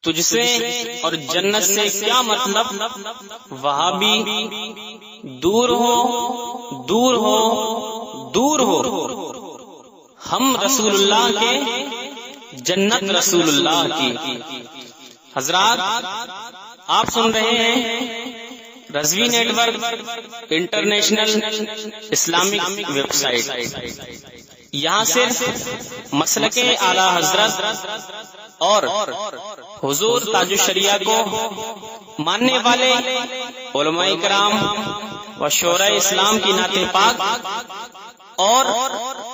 तुझसे और जन्नत से क्या मतलब, वहाबी दूर हो दूर हो दूर हो, हम रसूलुल्लाह के, जन्नत रसूलुल्लाह की। हजरात, आप सुन रहे हैं Razvi network international Islamic website. यहाँ सिर्फ मसलके आला हजरत और हुजूर ताजुश शरिया को मानने वाले उलमाए किराम व शोरा इस्लाम की नाते पाक और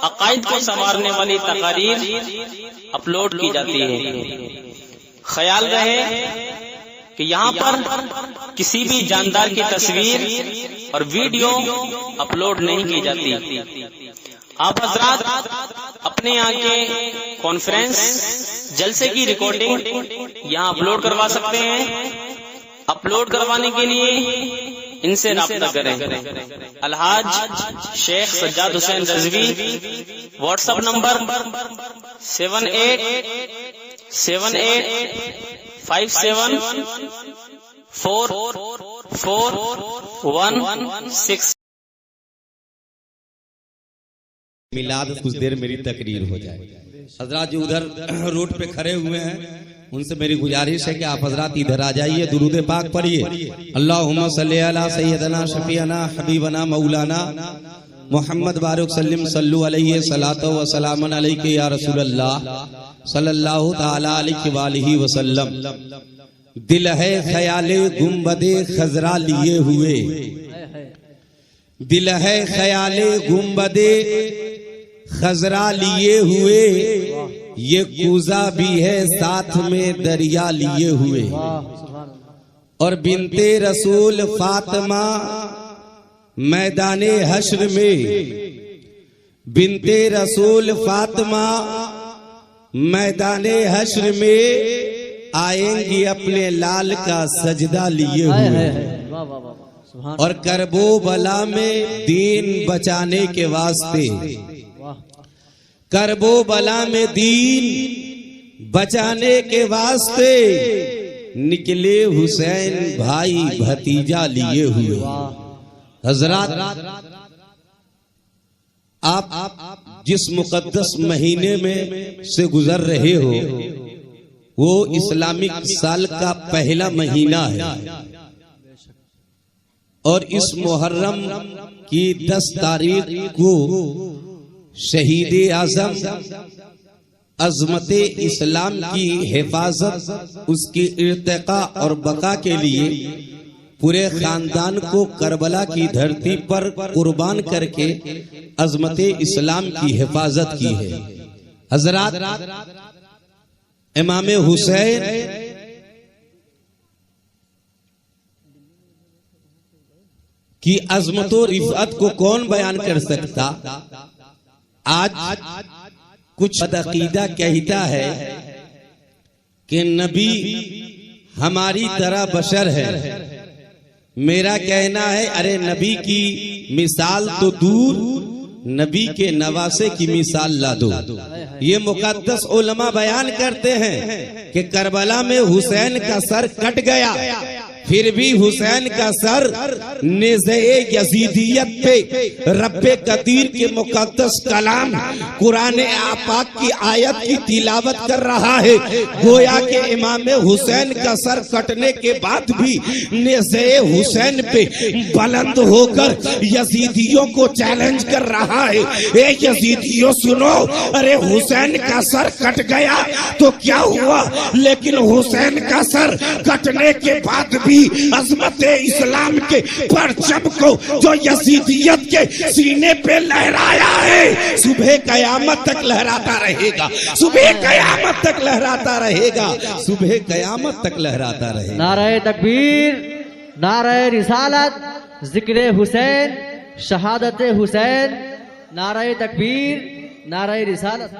अकायद को संवारने वाली तकारीर अपलोड की जाती है। ख्याल रहे कि यहाँ पर किसी भी जानदार की तस्वीर और वीडियो अपलोड नहीं की जाती। आप हजरात अपने यहाँ के कॉन्फ्रेंस जलसे की रिकॉर्डिंग यहाँ अपलोड करवा सकते हैं। अपलोड करवाने के लिए इनसे राब्ता करें। Alhaj Sheikh Sajjad Hussain Razvi, WhatsApp number 7887574416। मिलाद कुछ देर मेरी तकरीर हो जाए। हजरात जो उधर रोड पे खड़े हुए हैं उनसे मेरी गुजारिश है कि आप हजरात इधर आ जाइए, दुरूद पाक पढ़िए। अल्लाहुम्मा सल्ली अला सय्यदना शफीअना हबीबना मौलाना मोहम्मद बारुक सल्लिम सल्लु अलैहि सलातो व सलामन अलैहि या रसूलल्लाह सल्लल्लाहु तआला अलैहि वालिहि वसल्लम। दिल है ख्याले गुंबदे खजरा लिए हुए, दिल है ख्याले गुंबदे खजरा लिए हुए, ये कूजा भी है साथ में दरिया लिए हुए। और बिनते रसूल फातिमा मैदाने हश्र में, बिनते रसूल फातिमा मैदाने हश्र में आएंगी अपने लाल का सजदा लिए हुए। और करबो बला में दीन बचाने के वास्ते, करबो बला में दीन बचाने के वास्ते निकले हुसैन भाई भतीजा लिए हुए। हजरात, आप जिस मुकद्दस महीने में से गुजर रहे हो वो इस्लामिक साल का पहला महीना है। और इस मुहर्रम की 10 तारीख को शहीद आजम अजमत इस्लाम की हिफाजत, उसकी इर्तिका और बका के लिए पूरे खानदान को करबला की धरती पर कुर्बान करके अजमत इस्लाम की हिफाजत की है। हजरात, इमाम हुसैन की अजमत और रिफअत को कौन बयान कर सकता। आज कुछ बदअकीदा कहता है कि नबी हमारी तरह बशर है। मेरा कहना है, अरे नबी की मिसाल तो दूर, नबी के नवासे की मिसाल ला दो। ये मुकद्दस उलमा बयान करते हैं कि करबला में हुसैन का सर कट गया, फिर भी हुसैन का सर नेज़े यजीदियत पे रब्बे कदीर के मुकद्दस कलाम कुरान पाक की आयत की तिलावत कर रहा है। गोया के इमाम हुसैन का सर कटने के बाद भी नेज़े हुसैन पे बुलंद होकर यजीदियों को चैलेंज कर रहा है। ए यजीदियों सुनो, अरे हुसैन का सर कट गया तो क्या हुआ, लेकिन हुसैन का सर कटने के बाद भी अज़मत इस्लाम के परचम को जो यजीदियत के सीने पे लहराया है, सुबह कयामत तक लहराता रहेगा, सुबह कयामत तक लहराता रहेगा, सुबह कयामत तक लहराता रहेगा। नारे तकबीर, नारे रिसालत, जिक्र हुसैन, शहादत हुसैन, नारे तकबीर, नारे रिसालत।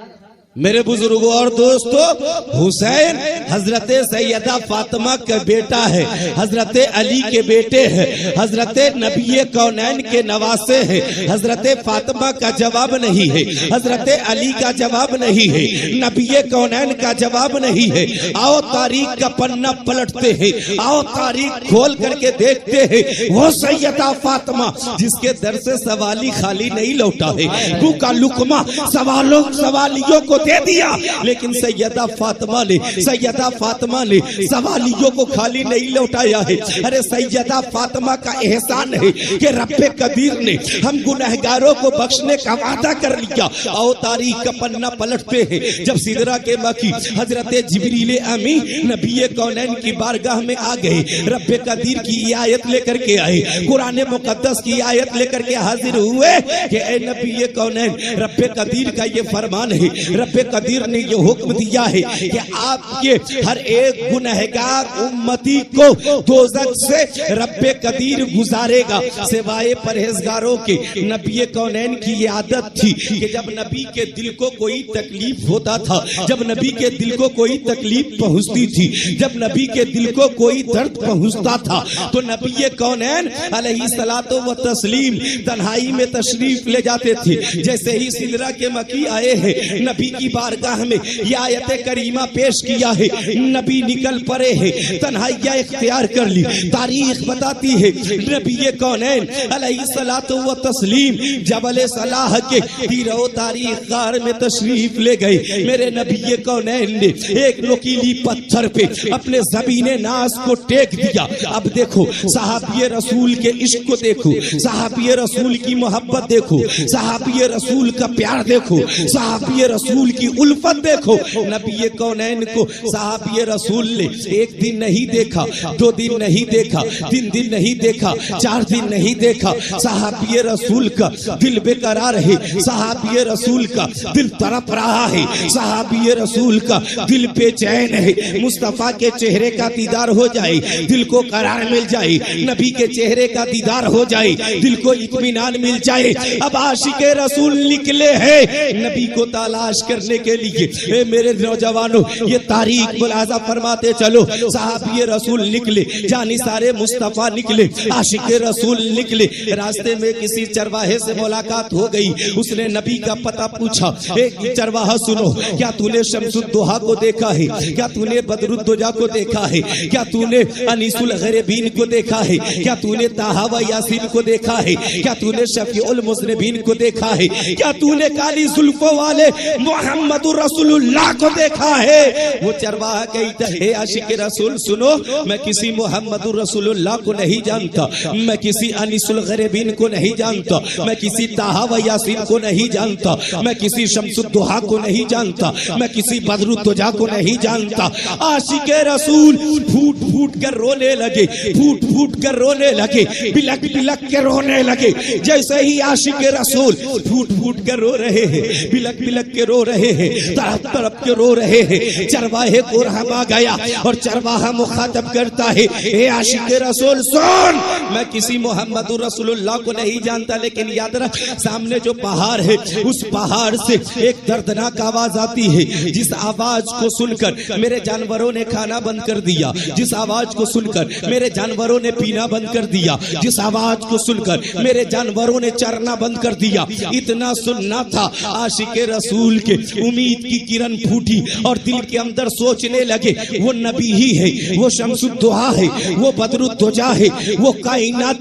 मेरे बुजुर्गों और दोस्तों, हुसैन हजरत सैयदा फातिमा का बेटा है, हजरत अली के बेटे हैं, हजरत नबी कौनैन के नवासे हैं। हजरत फातिमा का जवाब नहीं है, हजरत अली का जवाब नहीं है, नबी कौनैन का जवाब नहीं है। आओ तारीख का पन्ना पलटते हैं, आओ तारीख खोल करके देखते हैं। वो सैयदा फातिमा जिसके दर से सवाली खाली नहीं लौटा है, भूखा लुकमा सवालियों को दे दिया, लेकिन सैयदा फातिमा ने सवालियों को खाली नहीं लौटाया है। अरे सैयदा फातिमा का एहसान है कि रब्बे कदीर ने हम गुनहगारों को बख्शने का वादा कर लिया। आओ तारीख का पन्ना पलटते हैं। जब सिदरा के मकी हजरत जिब्रील अमी नबी कौनैन की बारगाह में आ गए, रब्बे कदीर की आयत लेकर के आए, कुरान मुकद्दस की आयत लेकर के हाजिर हुए कि ए नबी कौनैन, रब्बे कदीर का ये फरमान है, रब्बे कदीर ने ये हुक्म दिया है कि आपके हर एक गुनहगार उम्मती को दोज़ख से रब्बे कदीर गुजारेगा सिवाय परहेजगारों के। नबी कौनैन की ये आदत थी कि जब नबी के दिल को कोई तकलीफ होता था, जब नबी के दिल को कोई तकलीफ पहुंचती थी, जब नबी के दिल को कोई दर्द पहुंचता था, तो नबी कौनैन अलैहिस्सलातो व तस्लीम तन्हाई में तशरीफ ले जाते थे। जैसे ही सिदरा के मकी आए हैं, नबी की बारगाह में ये आयत करीमा पेश किया है, नबी निकल पड़े हैं, तन्हाइया इख्तियार कर ली। तारीख बताती है नबी कौनैन अलैहिस्सलातो व तस्लीम जबल सलाह के तीरो तारीख गार में तशरीफ ले गए। मेरे नबी कौनैन ने एक नुकीली पत्थर पे अपने ज़मीने नास को टेक दिया। अब देखो सहाबी रसूल के इश्क को देखो, सहाबी रसूल की मोहब्बत देखो, सहाबी रसूल का प्यार देखो, सहाबी रसूल की उल्फत देखो। नबी कौनैन को सहाबी रसूल ने एक दिन नहीं देखा, 2 दिन नहीं देखा, 3 दिन नहीं देखा, 4 दिन नहीं देखा। सहाबी रसूल का दिल बेकरार है, सहाबी रसूल का दिल तड़प रहा है, सहाबी रसूल का दिल बेचैन है। मुस्तफा के चेहरे का दीदार हो जाए, दिल को करार मिल जाए, नबी के चेहरे का दीदार हो जाए, दिल को इत्मीनान मिल जाए। अब आशिके रसूल निकले हैं नबी को तलाश करने के लिए। मेरे नौजवानों, ये तारीख मुलाजा फरमाते चलो। सहाबी रसूल निकले, जानिसारे मुस्तफा निकले, आशिके रसूल निकले। रास्ते में किसी चरवाहे से मुलाकात हो गई, उसने नबी का पता पूछा। एक चरवाहा, सुनो, क्या तूने शम्सुद्दोहा को देखा है? क्या तूने बदरुद्दोजा को देखा है? क्या तूने अनीसुल गरीबीन को देखा है? क्या तूने ताहा व यासीन को देखा है? क्या तूने शफीउल मुज़निबीन को देखा है? क्या तूने काली जुल्फों वाले मुहम्मदुर रसूलुल्लाह को देखा है? वो चरवाहा कहता है, आशिक रसूल सुनो, मैं किसी मुहम्मदुर रसूलुल्लाह को नहीं जानता, मैं किसी अनीसुल गरीबीन को नहीं जानता, मैं किसी ताहा व यासीन को नहीं जानता, मैं किसी शम्सुद्दोहा को नहीं जानता, मैं किसी बदरुद्दोजा को नहीं जानता। आशिके रसूल फूट फूट कर रोने लगे, फूट फूट कर रोने लगे, बिलक बिलक के रोने लगे। जैसे ही आशिके रसूल फूट फूट कर रो रहे हैं, बिलक बिलक के रो रहे हैं, तड़प तड़प के रो रहे हैं, चरवाहे को रहम आ गया और चरवाहा मुखातब करता है, हे आशिके रसूल सुन, मैं किसी मुहम्मदुर रसूलुल्लाह को नहीं जानता, लेकिन याद रख, सामने जो पहाड़ है उस पहाड़ से एक दर्दनाक आवाज आती है, जिस आवाज को सुनकर मेरे जानवरों ने खाना बंद कर दिया, जिस आवाज को सुनकर मेरे जानवरों ने पीना बंद कर दिया, जिस आवाज को सुनकर मेरे जानवरों ने चरना बंद कर दिया। इतना सुनना था। आशिके रसूल के उम्मीद की किरण फूटी और दिल के अंदर सोचने लगे, वो नबी ही है, वो शम्सुद्दोहा है, वो बदरुद्दोजा है, वो कायनात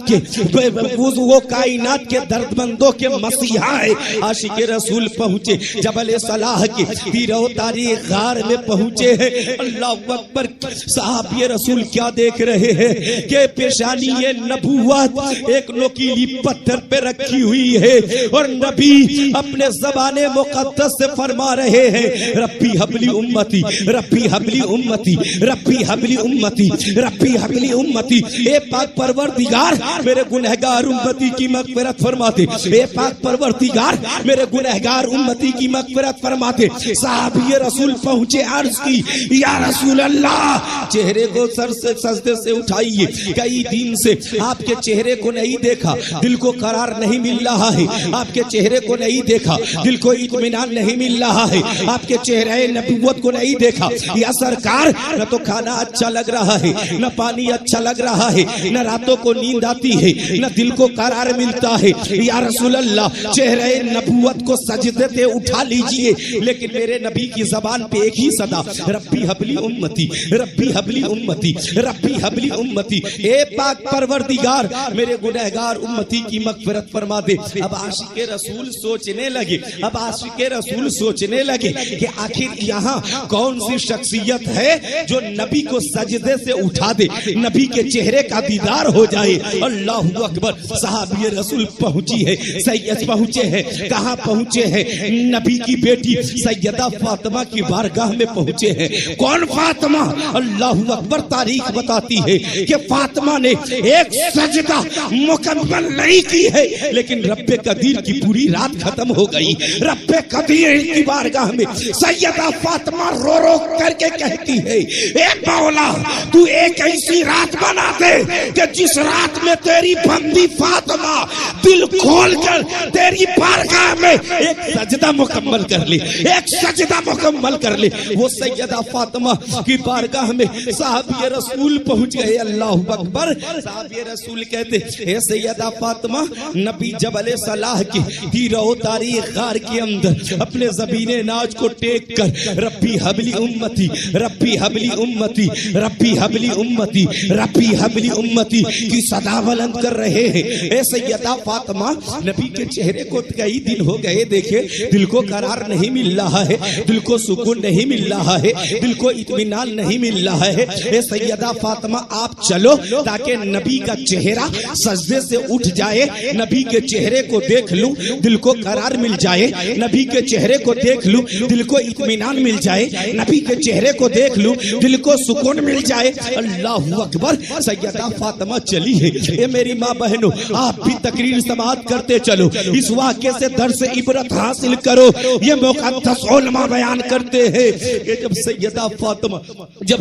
के दर्दमंदों के मसीहा है। आशिके रसूल पहुंचे, जबल सलाह के तीरो तारीख गार में पहुंचे हैं। अल्लाह अकबर। साहब ये रसूल क्या देख रहे हैं कि पेशानी ये नबूवत एक नुकीली पत्थर पे रखी हुई है और नबी अपने ज़बाने मुक़द्दस से फरमा रहे हैं, रब्बी हबली उम्मती, रब्बी हबली उम्मती, रब्बी हबली उम्मती, रब्बी हबली उम्मती। ए पाक परवरदिगार मेरे गुनहगार उम्मती की मग़फ़िरत फरमाते, ए पाक परवरदिगार मेरे गुनहगार उम्मती की मग़फ़िरत फरमाते। साहब ये रसूल पहुंचे, अर्ज की, या रसूल अल्लाह, चेहरे को सर से सजदे से उठाइए, कई दिन से आपके चेहरे को नहीं देखा, दिल को करार नहीं मिल रहा है, आपके चेहरे को नहीं देखा, दिल को इत्मीनान नहीं मिल रहा है, आपके चेहरे नबूवत को नहीं देखा। या सरकार, न तो खाना अच्छा लग रहा है, न पानी अच्छा लग रहा है, न रातों को नींद आती है, न दिल को करार मिलता है। या रसूल अल्लाह, चेहरे नबूवत को सजदे पे उठा लीजिए, लेकिन मेरे नबी की जबान पे एक ही सदा, रब्बी हबली उम्मती, रब्बी हबली उम्मती, रब्बी हबली उम्मती। ए पाक परवरदिगार, मेरे गुनहगार उम्मती की मगफिरत फरमा दे। अब आशिके रसूल सोचने लगे, अब आशिके रसूल सोचने लगे कि आखिर यहाँ कौन सी शख्सियत है जो नबी को सजदे से उठा दे, नबी के चेहरे का दीदार हो जाए। अल्लाहु अकबर। सहाबी रसूल पहुंची है, सैयद पहुंचे हैं। कहाँ पहुंचे हैं? नबी की बेटी सैयदा फातिमा की बारगाह में पहुंचे हैं। कौन फातिमा? अल्लाहु अकबर। तारीख बताती है कि फातिमा ने एक सजदा मुकम्मल नहीं की है, लेकिन रब्बे कदीर की पूरी रात खत्म हो गई। रब्बे कदीर की बारगाह में सैयदा फातिमा रो रो करके कहती है, ए मौला, तू एक ऐसी रात बना दे कि जिस रात में तेरी बंदी फातिमा दिल खोल कर तेरी बारगाह में एक सजदा मुकम्मल कर ले, एक सजदा मुकम्मल कर ले। वो सैयदा फातिमा की बारगाह में साहबी रसूल पहुंच गए। अल्लाहु अकबर। साहबी रसूल कहते, हे सैयदा फातिमा, नबी जबल सलाह की हीरो तारीख गार के अंदर अपने ज़मीने नाज को टेक कर रब्बी हबली उम्मती, रब्बी हबली उम्मती, रब्बी हबली उम्मती, रब्बी हबली उम्मती की सदा बुलंद कर रहे हैं। ए सैयदा फातिमा, नबी के चेहरे को कई दिन हो गए देखे, दिल को करार नहीं मिल रहा है, दिल को सुकून नहीं मिल रहा है, दिल को इत्मीनान नहीं मिल रहा है। ए सैयदा फातिमा, आप चलो ताकि नबी का चेहरा सजदे से उठ जाए, नबी के चेहरे को देख लूं, दिल को करार मिल जाए, नबी के चेहरे को देख लूं, दिल को इत्मीनान मिल जाए, नबी के चेहरे को देख लूं, दिल को सुकून मिल जाए। अल्लाहु अकबर। सैयदा फातिमा चली है। ये मेरी माँ बहनों, आप भी तकरीर समाअत करते चलो, इस वाक़े से दर्स इबरत हासिल करो। ये मुक़द्दस उलमा बयान करते हैं कि जब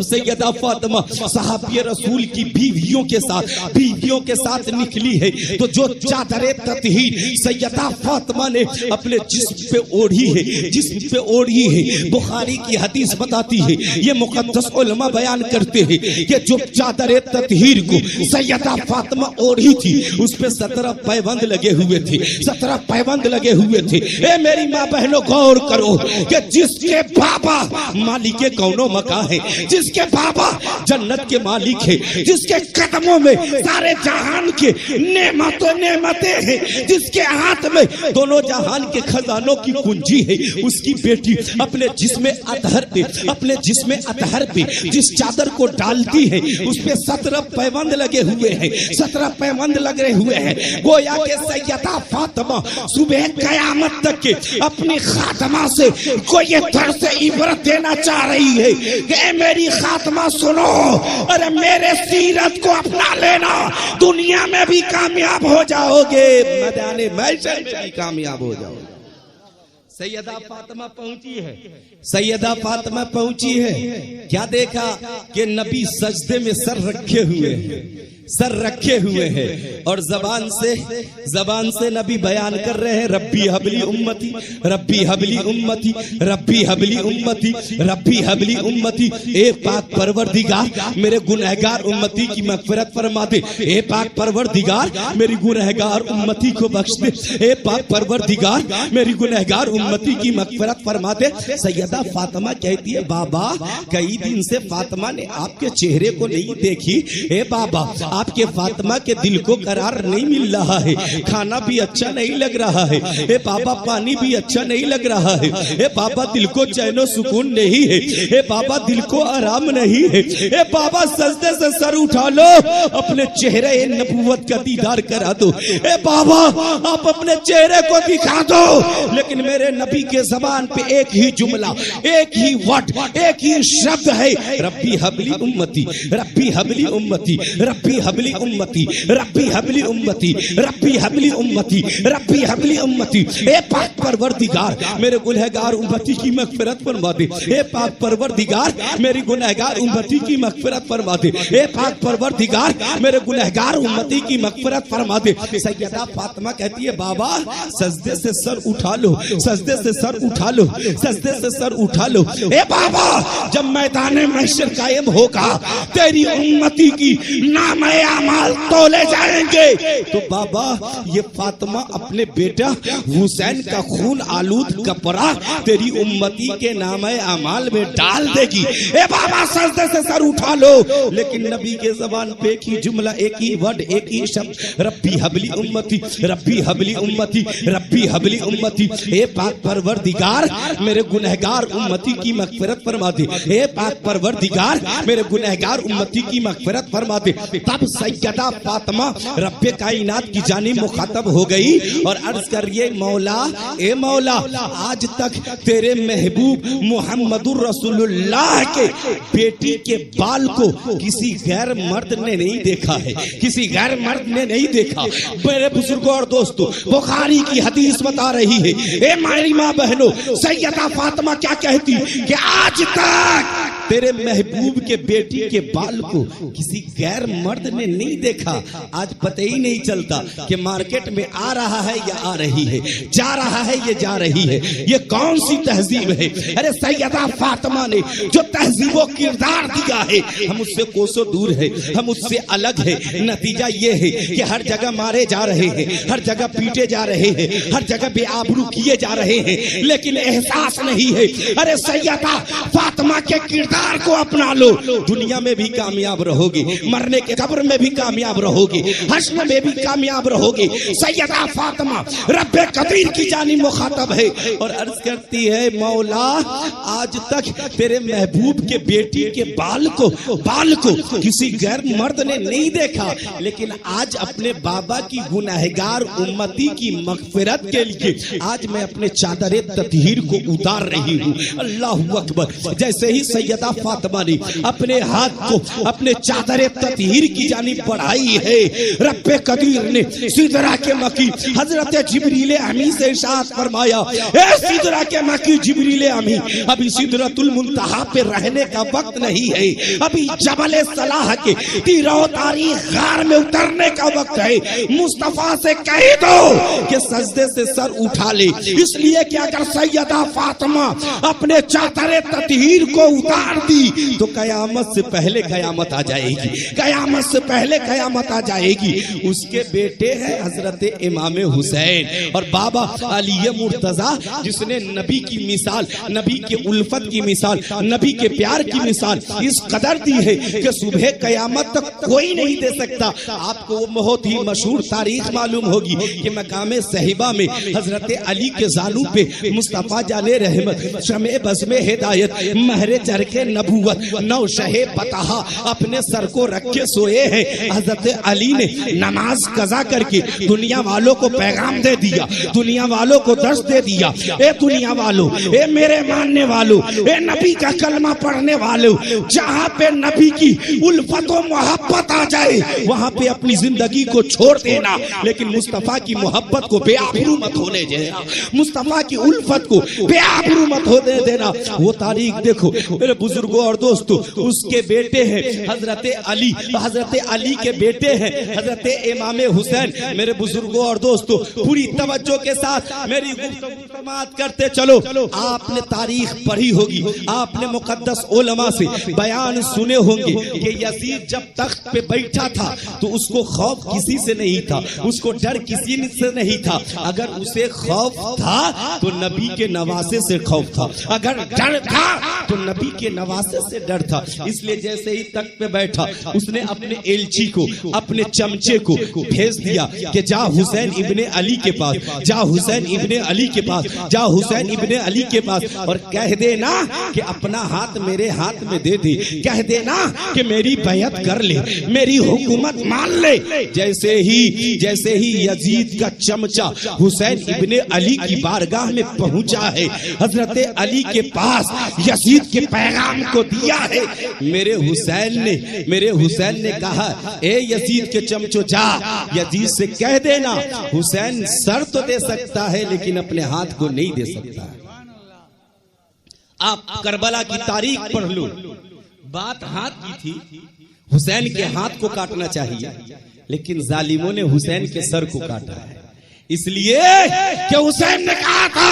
सैयदा फातिमा सहाबी रसूल की बीवियों के साथ निकली है, तो जो चादरे ततहीर सैयदा फातिमा ने अपने जिस्म पे ओढ़ी है, बुखारी की हदीस बताती है, ये मुक़द्दस उलमा बयान करते हैं कि जो चादरे ततहीर को सैयदा फातिमा ओढ़ी थी, उस पे 17 पैबंद लगे हुए थे, 17 पैबंद लगे हुए थे। ए मेरी माँ बहनों, गौर करो कि जिसके बाबा मालिक कौनो मका है, जिसके बाबा जन्नत के मालिक है, जिसके कदमों में सारे जहान के नेमतें हैं, जिसके हाथ में दोनों जहान के खजानों की कुंजी है, उसकी बेटी अपने जिस्म अतहर पे जिस चादर को डालती है, उस पे 17 पैबंद लगे हुए हैं, 17 पैबंद लगे हुए हैं। गोया के सैयदा फातिमा सुबह कयामत तक के अपनी खातमा से कोई ये दर्स इबरत देना चाह रही है कि मेरी खातमा सुनो, अरे मेरे सीरत को अपना लेना, दुनिया में भी कामयाब हो जाओगे, मैदाने महशर में भी कामयाब हो जाओगे। सैयदा फातिमा पहुंची है। क्या देखा कि नबी सजदे में सर रखे हुए हैं और जबान से नबी बयान कर रहे हैं, रब्बी हबली उम्मती, रब्बी हबली उम्मती, रब्बी हबली उम्मती, रब्बी हबली उम्मती। ए पाक परवरदिगार, मेरे गुनहगार उम्मती की मगफिरत फरमा दे। ए पाक परवरदिगार, मेरी गुनहगार उम्मती को बख्श दे। ए पाक परवरदिगार, मेरी गुनहगार उम्मती की मगफिरत फरमा दे। सैयदा फातिमा कहती है, बाबा, कई दिन से फातिमा ने आपके चेहरे को नहीं देखी। ए बाबा, आपके फातिमा के दिल को करार नहीं मिल रहा है, खाना भी अच्छा नहीं लग रहा है, ए बाबा, पानी भी अच्छा नहीं लग रहा है, ए बाबा, दिल को चैनो सुकून नहीं है, ए बाबा, दिल को आराम नहीं है, ए बाबा, सजदे से सर उठा लो, अपने चेहरे नबूवत का दीदार करा दो। ए बाबा, आप अपने चेहरे को दिखा दो। लेकिन मेरे नबी के ज़बान पे एक ही जुमला, एक ही वर्ड, एक ही शब्द है, रब्बी हबली उम्मती, रब्बी हबली उम्मती, रब्बी हबली उम्मती, रब्बी हबली उम्मती, रब्बी हबली उम्मती, रब्बी हबली उम्मती। ए पाक परवरदिगार मेरे गुनहगार उम्मती की मगफिरत फरमा दे। ए पाक परवरदिगार मेरी गुनहगार उम्मती की मगफिरत फरमा दे। ए पाक परवरदिगार मेरे गुनहगार उम्मती की मगफिरत फरमा दे। सैयदा फातिमा कहती है बाबा सजदे से सर उठा लो, सजदे से सर उठा लो, सजदे से सर उठा लो। ए बाबा जब मैदान महशर कायम होगा तेरी उम्मती की नामे अमाल तोले जाएंगे। तो बाबा ये फातिमा अपने बेटा हुसैन का खून आलूद कपड़ा तेरी उम्मती के नामे अमाल में डाल देगी। ए बाबा सजदे से सर उठा लो। लेकिन नबी के ज़बान पे एक ही जुमला, एक ही वर्ड, एक ही शब्द, रब्बी हबली उम्मती, रब्बी हबली उम्मती, रब्बी हबली उम्मती। ए पाक परवरदिगार मेरे गुनहगार उम्मती की मगफिरत फरमा दे। ए पाक परवरदिगार मेरे गुनहगार उम्मती की मगफिरत फरमा दे। तब सैयदा फातिमा रब्बे कायनात की जानिब मुखातब हो गई और अर्ज कर ये मौला, ए मौला आज तक तेरे महबूब मुहम्मदुर रसूलुल्लाह के बेटी के बाल को किसी गैर मर्द ने नहीं देखा है, किसी गैर मर्द ने नहीं देखा। मेरे बुजुर्गों और दोस्तों बुखारी की हदीस बता रही है, ए मेरी माँ बहनों, सैयदा फातिमा क्या कहती कि आज तक तेरे महबूब के बेटी के बाल को किसी गैर मर्द ने नहीं देखा। आज पता ही नहीं चलता कि मार्केट में आ रहा है या आ रही है, जा रहा है या जा रही है। ये कौन सी तहजीब है? अरे सैयदा फातिमा ने जो तहजीबो किरदार दिया है हम उससे कोसों दूर है, हम उससे अलग है। नतीजा ये है कि हर जगह मारे जा रहे हैं, हर जगह पीटे जा रहे हैं, हर जगह बेआबरू किए जा रहे हैं, लेकिन एहसास नहीं है। अरे सैयदा फातिमा के किरदार को अपना लो, दुनिया में भी कामयाब रहोगे, मरने के कब्र में भी कामयाब रहोगे, हश्र में भी कामयाब रहोगे। सैयदा फातिमा रब्बे कबीर की जानिब मुखातब है और अर्ज करती है मौला आज तक तेरे महबूब के बेटी के बाल को किसी गैर मर्द ने नहीं देखा, लेकिन आज अपने बाबा की गुनहगार उम्मती की मगफिरत के लिए आज मैं अपने चादरे ततहीर को उतार रही हूँ। अल्लाहु अकबर। जैसे ही सैयदा फातिमा ने अपने हाथ को अपने चादरे ततहीर की जानिब बढ़ाई है, रब्बे कदीर ने सिदरा के मकी हजरत जिब्रील अमी से इरशाद फरमाया, ए सिदरा के मकी जिब्रील अमी अभी सिदरतुल मुंतहा पे रहने का वक्त नहीं है, अभी जबल सलाह के तीरोतारी गार में उतरने का वक्त है। मुस्तफा से कह दो कि सजदे से सर उठा ले, इसलिए कि अगर सैयदा फातिमा अपने चादरे ततहीर को उतार दी तो कयामत से पहले कयामत आ जाएगी, कयामत से पहले कयामत आ जाएगी। उसके बेटे हैं हजरत इमाम हुसैन और बाबा अली मुर्तजा, जिसने नबी की मिसाल, नबी के उल्फत की मिसाल, नबी के प्यार की मिसाल इस कदर दी है कि सुबह कयामत तक कोई नहीं दे सकता। आपको वो बहुत ही मशहूर तारीख मालूम होगी कि मकाम साहिबा में हजरत अली के जानू पे मुस्तफा जाले रहमत, शमे बज़्मे हिदायत, महरे चरके नबूवत, नौ शहे बतहा अपने सर को रख के सोए हैं। हजरत अली ने नमाज कज़ा करके दुनिया वालों को पैगाम दे दिया, दुनिया वालों को दर्श दे दिया। ए दुनिया वालों, ए मेरे मानने वालों, ए नबी का कलमा पढ़ने वालों, जहाँ पे नबी की उल्फत और मोहब्बत आ जाए वहाँ पे अपनी जिंदगी को छोड़ देना, लेकिन मुस्तफा की मोहब्बत को बेआबरू मत होने देना, मुस्तफा की उल्फत को बेआबरू मत होने देना। वो तारीख देखो मेरे बुजुर्गों और दोस्तों, उसके बेटे हैं हजरत अली, हजरत अली के बेटे हैं हजरत इमाम हुसैन। मेरे बुजुर्गों और दोस्तों पूरी तवज्जो के साथ मेरी गुफ्तगू समाअत करते चलो। आपने तारीख पढ़ी होगी, आपने मुकद्दस उलमा से बयान सुने होंगे कि यजीद जब तख्त पे बैठा था तो उसको खौफ किसी से नहीं था, उसको डर किसी से नहीं था। अगर उसे खौफ था तो नबी के नवासे से खौफ था, अगर डर था तो नबी के नवासे से डर था। इसलिए जैसे ही तख्त पे बैठा उसने अपने एलची को, अपने चमचे को भेज दिया कि जा हुसैन इब्ने अली के पास, जा हुसैन इब्ने अली के पास, जा हुसैन इब्ने अली के पास और कह देना कि अपना हाथ मेरे हाथ में दे दे, कह देना कि मेरी बैयत कर ले, मेरी हुकूमत मान ले। जैसे ही यजीद का चमचा हुसैन इब्ने अली की बारगाह में पहुंचा है, हजरत अली के पास यजीद के पैगाम पैगाम को दिया है। मेरे हुसैन ने कहा, ए यजीद के चमचो जा, यजीद से कह देना हुसैन सर तो दे सकता है लेकिन अपने हाथ को नहीं दे सकता। आप करबला की तारीख पढ़ लो, बात हाथ की थी, हुसैन के हाथ को काटना चाहिए लेकिन जालिमों ने हुसैन के सर को काटा है। इसलिए कि हुसैन ने कहा था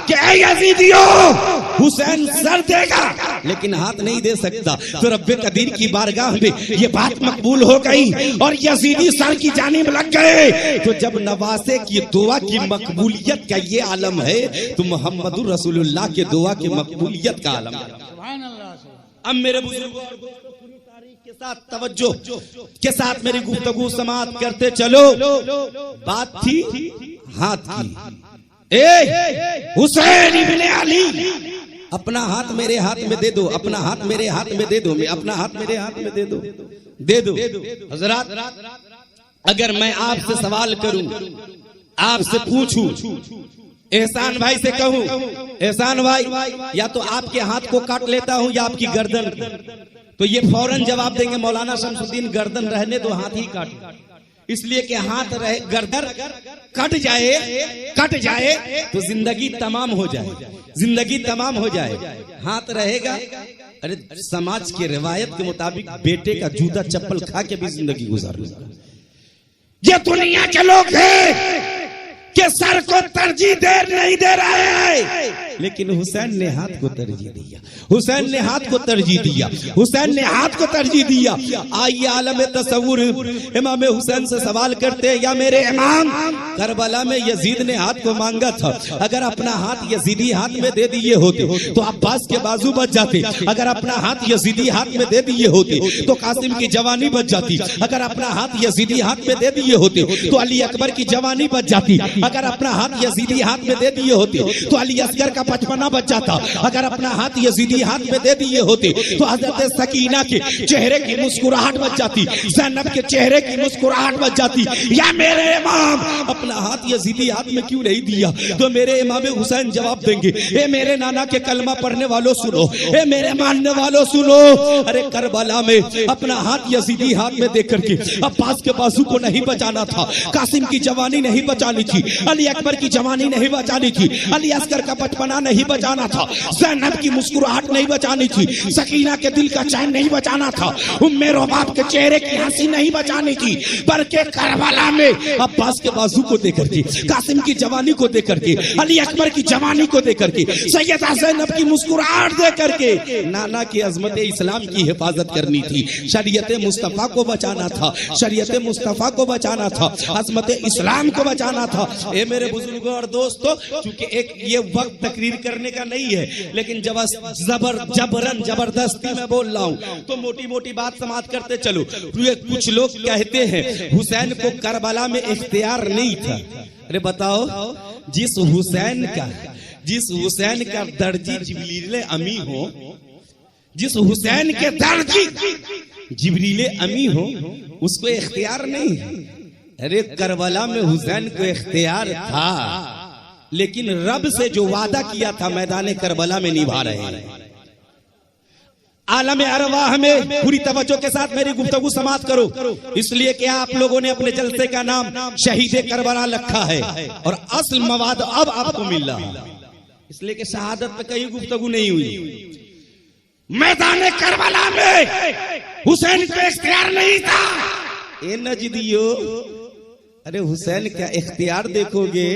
कि ऐ यजीदियो, हुसैन सर देगा लेकिन हाथ नहीं दे सकता। तो रब्बे कदीर की बारगाह में ये बात मकबूल हो गई और यजीदी सर की जानिब लग गए। तो जब नवासे की दुआ की मकबूलियत का ये आलम है तो मोहम्मदुर रसूलुल्लाह के दुआ की मकबूलियत का आलम है। अब मेरे बुजुर्गों और दोस्तों, पूरी तारीख के साथ तवज्जो के साथ मेरी गुफ्तगू समाप्त करते चलो। बात थी हाथ की। ए हुसैन इब्ने अली, अपना हाथ मेरे हाथ में दे दो, अपना हाथ मेरे हाथ में दे दो, अपना हाथ मेरे हाथ में दे दो, दे दो। हजरात, अगर मैं आपसे सवाल करूं, आपसे पूछूं, एहसान भाई से कहूं, एहसान भाई या तो आपके हाथ को काट लेता हूं या आपकी गर्दन, तो ये फौरन जवाब देंगे मौलाना शमसुद्दीन गर्दन रहने दो, हाथ ही काट। इसलिए कि हाथ रहे, गर्दन कट जाए तो जिंदगी तमाम हो जाए, जिंदगी तमाम हो जाए। हाथ रहेगा, अरे समाज के रिवायत के मुताबिक बेटे का जूता चप्पल खा के भी जिंदगी गुजार लो। ये दुनिया के लोग हैं कि सर को तरजीह नहीं दे रहे हैं, लेकिन हुसैन ने हाथ को तरजीह दिया, हुसैन ने हाथ को तरजीह दिया, हुसैन ने हाथ को तरजीह दिया। आइए आलम तसव्वुर इमाम हुसैन से सवाल करते हैं, या मेरे इमाम, करबला में यजीद ने हाथ को मांगा था, अगर अपना हाथ यजीदी हाथ में दे दिए होते तो अब्बास के बाजू बच जाते, अगर अपना हाथ यजीदी हाथ में दे दिए होते तो कासिम की जवानी बच जाती, अगर अपना हाथ यजीदी हाथ में दे दिए होते तो अली अकबर की जवानी बच जाती, अगर अपना हाथ यजीदी हाथ में दे दिए होते तो अली असगर का बचपना बच जाता, अगर अपना हाथ यजीदी हाथ में दे दिए होते तो हजरत सकीना के चेहरे की मुस्कुराहट बच जाती, ज़ैनब के चेहरे की मुस्कुराहट बच जाती। या मेरे इमाम, अपना हाथ यजीदी हाथ में क्यों नहीं दिया? तो मेरे इमाम हुसैन जवाब देंगे, ए मेरे नाना के कलमा पढ़ने वालों सुनो, ए मेरे मानने वालों सुनो, अरे करबला में अपना हाथ यजीदी हाथ में देकर के अब्बास के बाजू को नहीं बचाना था, कासिम की जवानी नहीं बचानी थी, अली अकबर की जवानी नहीं बचानी थी, अली असगर का बचपना नहीं बचाना था, ज़ैनब की मुस्कुराहट नहीं बचानी थी, सकीना के दिल का चैन नहीं बचाना था, उम्मे रोबाब के चेहरे की हंसी नहीं बचानी थी, बल्कि करबला में अब्बास के बाजू को देकर के, कासिम की जवानी को देकर के, अली अकबर की जवानी को देकर के, सैयदा ज़ैनब की मुस्कुराहट देकर के नाना की अजमत इस्लाम की हिफाजत करनी थी, शरीयत मुस्तफा को बचाना था, शरीयत मुस्तफा को बचाना था, अजमत इस्लाम को बचाना था। ए मेरे बुजुर्गों और दोस्तों, चूंकि एक ये वक्त तकरीर करने का नहीं है, लेकिन जबरन जबरदस्ती में बोल रहा हूँ तो मोटी मोटी बात समाप्त करते चलो। कुछ लोग कहते हैं हुसैन को करबला में इख्तियार नहीं था। अरे बताओ, जिस हुसैन का दर्जी जिब्रील अमी हो, जिस हुसैन के दर्जी जिब्रील अमी हो, उसको इख्तियार नहीं है। अरे करबला में हुसैन को इख्तियार था, लेकिन रब से जो वादा किया था मैदान करबला में निभा रहे हैं। आलम अरवाह में पूरी तवज्जो के साथ मेरी गुफ्तगू समाप्त करो, इसलिए कि आप लोगों ने अपने जलसे का नाम शहीद करबला रखा है और असल मवाद अब आपको मिल रहा है, इसलिए कि शहादत पे कहीं गुफ्तगू नहीं हुई। मैदान करबला में हुसैन को इख्तियार नहीं था। ए नजदियो, अरे हुसैन क्या इख्तियार देखोगे,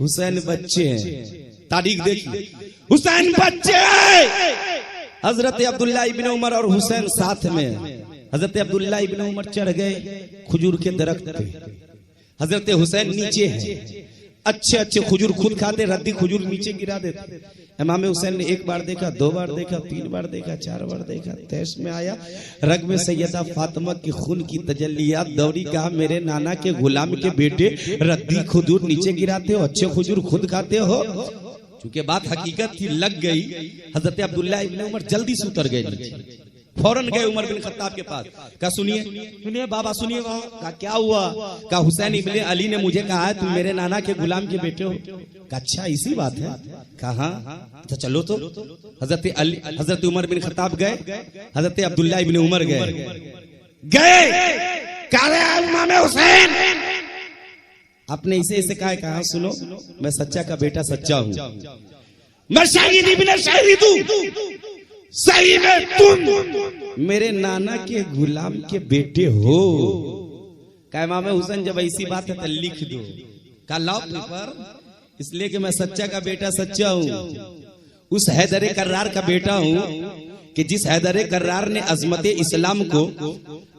हुसैन बच्चे हैं, तारीख देखिए, हुसैन बच्चे हैं। हजरत अब्दुल्ला इब्न उमर और हुसैन साथ में, हजरत अब्दुल्ला इब्न उमर चढ़ गए खजूर के दरख्त पे, हजरत हुसैन नीचे हैं, अच्छे अच्छे खजूर खुद खाते, रद्दी खजूर नीचे गिरा देते। इमाम हुसैन ने एक बार देखा, दो बार देखा, तीन बार देखा, चार बार देखा, तैश में आया, रग में सैयदा फातिमा की खून की तजल्लियात दौड़ी, कहा मेरे नाना के गुलाम के बेटे रद्दी खजूर नीचे गिराते हो, अच्छे खजूर खुद खाते हो। चूंकि बात हकीकत थी, लग गई, हजरत अब्दुल्ला इब्न उमर जल्दी से उतर गए नीचे, फौरन गए उमर बिन खत्ताब के पास, कहा सुनिए बाबा सुनिए। कहा क्या हुआ? कहा हुसैन इब्न अली ने मुझे कहा है तुम मेरे नाना के गुलाम के बेटे हो। कहा अच्छा इसी बात है। कहा तो चलो तो हजरत उमर बिन खत्ताब गए, हजरत अब्दुल्ला इब्न उमर गए इमाम हुसैन। आपने इसे कहा सुनो मैं सच्चा का बेटा सच्चा हूं, मैं शहीद इब्न शहीद हूं, सही में तुम मेरे नाना के गुलाम के बेटे हो। कहा इमाम हुसैन जब ऐसी बात है तो लिख दो। कहा लाओ पेपर, इसलिए कि मैं सच्चा का बेटा सच्चा हूं, उस हैदर कर्रार का बेटा हूं कि जिस हैदर कर्रार ने अजमत इस्लाम को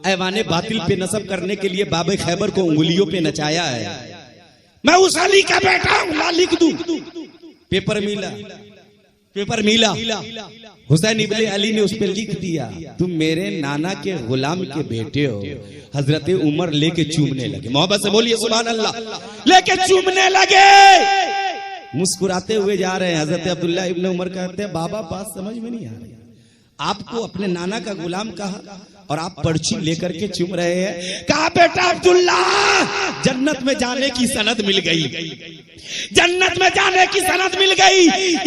ऐवाने बातिल पे नस्ब करने के लिए बाबे खैबर को उंगलियों पे नचाया है। मैं उस अली का बेटा हूं, ला लिख दूं। पेपर मिला, हुसैन इब्ने अली ने उस पे लिख दिया तुम मेरे नाना के गुलाम के बेटे हो। हजरत उमर लेके चूमने लगे, मोहब्बत से बोलिए सुभान अल्लाह, लेके चूमने लगे, मुस्कुराते हुए जा रहे हैं। हजरत अब्दुल्ला इब्ने उमर कहते हैं बाबा बात समझ में नहीं आ रही, आपको अपने नाना का गुलाम कहा और आप पर्ची लेकर के चूम रहे हैं। कहा बेटा अब्दुल्ला जन्नत में जाने की सनद मिल गई, जन्नत में जाने की सनद मिल गई,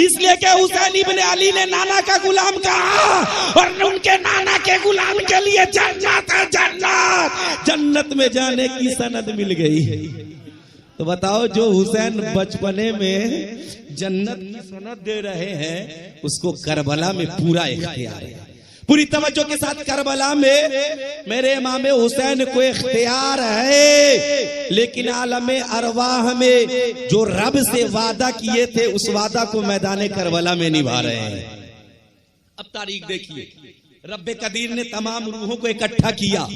इसलिए कि हुसैन इब्ने अली ने नाना का गुलाम कहा और उनके नाना के गुलाम के लिए जन्नत है, जन्नत में जाने की सनद मिल गई। तो बताओ जो हुसैन बचपने में जन्नत की सनद दे रहे हैं उसको करबला में पूरा इख्तियार है। पूरी तवज्जो के साथ करबला में मेरे इमाम हुसैन को इख्तियार है, लेकिन आलमे अरवाह में जो रब से वादा किए थे उस वादा को मैदान करबला में निभा रहे हैं। अब तारीख देखिए, रब्बे कदीर ने तमाम रूहों को इकट्ठा किया